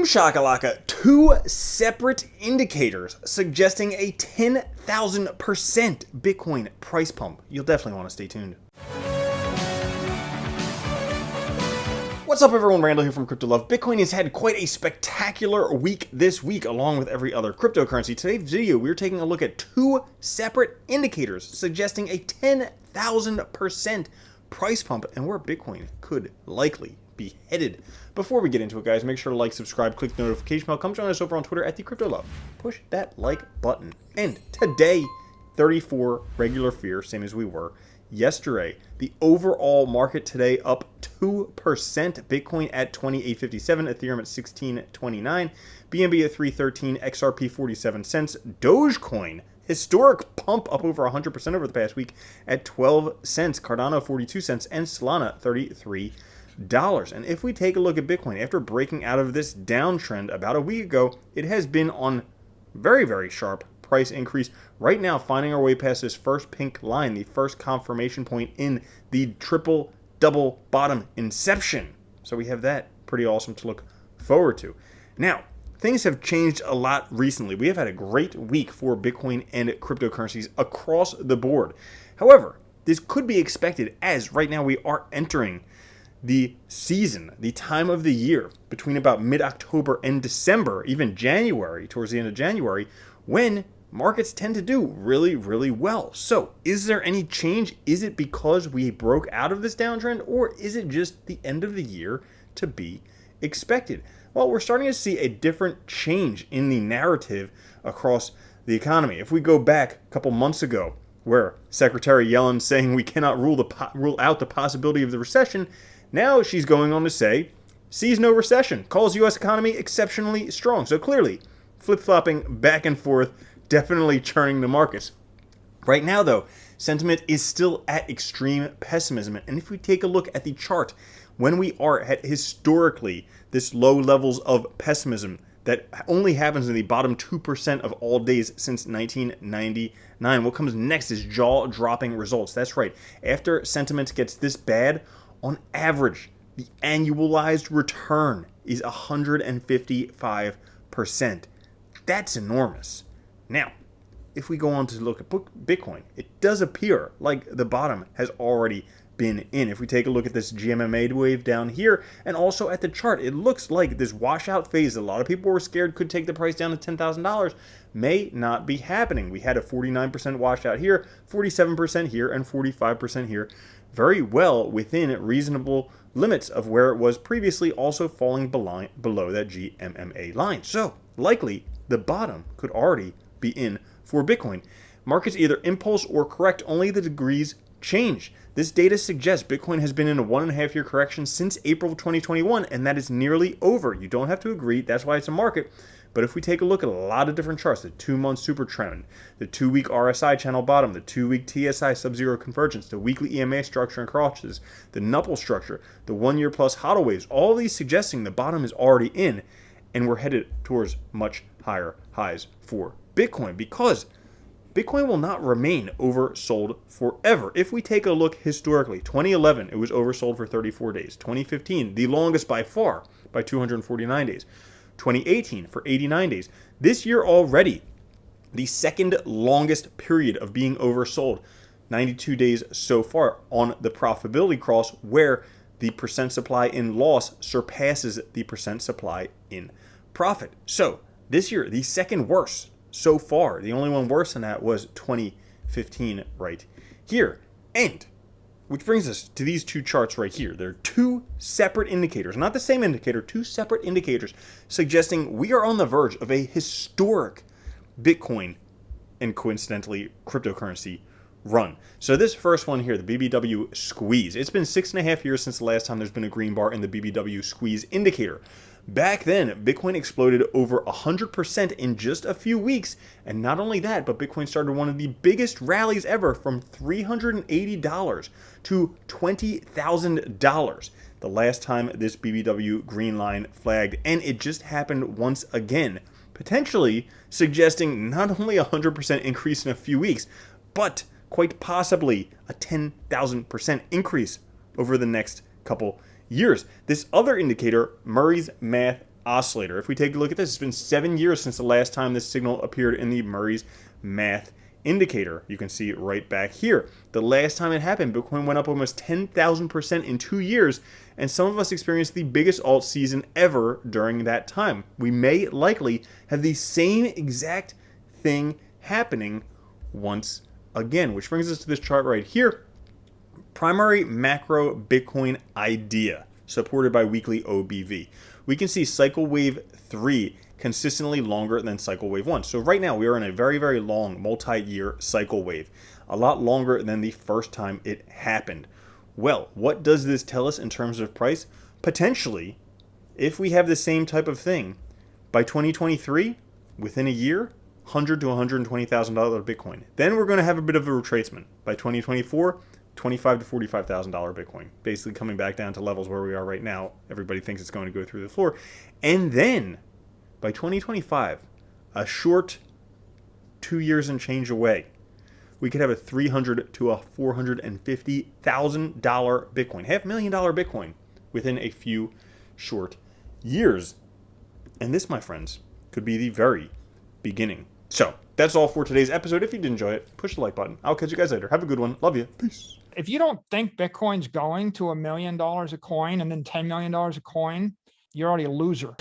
Boom shakalaka, two separate indicators suggesting a 10,000% Bitcoin price pump. You'll definitely want to stay tuned. What's up everyone, Randall here from Crypto Love. Bitcoin has had quite a spectacular week this week along with every other cryptocurrency. Today's video, we're taking a look at two separate indicators suggesting a 10,000% price pump and where Bitcoin could likely be headed. Before we get into it, guys, make sure to like, subscribe, click the notification bell. Come join us over on Twitter at @TheCryptoLove. Push that like button. And today, 34 regular fear, same as we were yesterday. The overall market today up 2%. Bitcoin at 28.57, Ethereum at 16.29, BNB at 3.13, XRP 47 cents, Dogecoin historic pump up over 100% over the past week at 12 cents, Cardano 42 cents, and Solana $33. And if we take a look at Bitcoin, after breaking out of this downtrend about a week ago, it has been on very, very sharp price increase. Right now, finding our way past this first pink line, the first confirmation point in the triple double bottom inception. So we have that pretty awesome to look forward to. Now, things have changed a lot recently. We have had a great week for Bitcoin and cryptocurrencies across the board. However, this could be expected as right now we are entering the season, the time of the year between about mid-October and December, even January, towards the end of January, when markets tend to do really, really well. So is there any change? Is it because we broke out of this downtrend, or is it just the end of the year to be expected? Well, we're starting to see a different change in the narrative across the economy. If we go back a couple months ago, where Secretary Yellen saying we cannot rule out the possibility of the recession, now she's going on to say, sees no recession, calls U.S. economy exceptionally strong. So clearly, flip-flopping back and forth, definitely churning the markets. Right now, though, sentiment is still at extreme pessimism. And if we take a look at the chart, when we are at historically this low levels of pessimism that only happens in the bottom 2% of all days since 1999, what comes next is jaw-dropping results. That's right. After sentiment gets this bad, on average, the annualized return is 155%. That's enormous. Now, if we go on to look at Bitcoin, it does appear like the bottom has already been in. If we take a look at this GMMA wave down here and also at the chart, it looks like this washout phase that a lot of people were scared could take the price down to $10,000 may not be happening. We had a 49% washout here, 47% here, and 45% here. Very well within reasonable limits of where it was previously, also falling below that GMMA line. So likely the bottom could already be in for Bitcoin. Markets either impulse or correct, only the degrees change. This data suggests Bitcoin has been in a 1.5-year correction since April of 2021, and that is nearly over. You don't have to agree, that's why it's a market. But if we take a look at a lot of different charts, the 2-month super trend, the 2-week RSI channel bottom, the 2-week TSI sub-zero convergence, the weekly EMA structure and crosses, the Knuckle structure, the 1-year plus hodl waves, all these suggesting the bottom is already in, and we're headed towards much higher highs for Bitcoin, because Bitcoin will not remain oversold forever. If we take a look historically, 2011, it was oversold for 34 days. 2015, the longest by far, by 249 days. 2018 for 89 days. This year already, the second longest period of being oversold. 92 days so far on the profitability cross, where the percent supply in loss surpasses the percent supply in profit. So this year, the second worst so far. The only one worse than that was 2015 right here. And which brings us to these two charts right here. They're two separate indicators, not the same indicator, two separate indicators suggesting we are on the verge of a historic Bitcoin and coincidentally cryptocurrency run. So this first one here, the BBW squeeze. It's been 6.5 years since the last time there's been a green bar in the BBW squeeze indicator. Back then, Bitcoin exploded over 100% in just a few weeks. And not only that, but Bitcoin started one of the biggest rallies ever from $380 to $20,000. The last time this BBW green line flagged, and it just happened once again, potentially suggesting not only a 100% increase in a few weeks, but quite possibly a 10,000% increase over the next couple years. This other indicator, Murray's Math oscillator. If we take a look at this, it's been 7 years since the last time this signal appeared in the Murray's math indicator. You can see it right back here. The last time it happened, Bitcoin went up almost 10,000% in 2 years, and some of us experienced the biggest alt season ever during that time. We may likely have the same exact thing happening once again, which brings us to this chart right here. Primary macro Bitcoin idea, supported by weekly OBV. We can see cycle wave 3 consistently longer than cycle wave 1. So right now we are in a very, very long multi-year cycle wave, a lot longer than the first time it happened. Well, what does this tell us in terms of price? Potentially, if we have the same type of thing, by 2023, within a year, $100,000 to $120,000 Bitcoin. Then we're going to have a bit of a retracement. By 2024, $25,000 to $45,000 Bitcoin, basically coming back down to levels where we are right now. Everybody thinks it's going to go through the floor. And then by 2025, a short 2 years and change away, we could have a $300,000 to a $450,000 Bitcoin, $500,000 Bitcoin within a few short years. And this, my friends, could be the very beginning. So that's all for today's episode. If you did enjoy it, push the like button. I'll catch you guys later. Have a good one. Love you. Peace. If you don't think Bitcoin's going to $1 million a coin and then $10 million a coin, you're already a loser.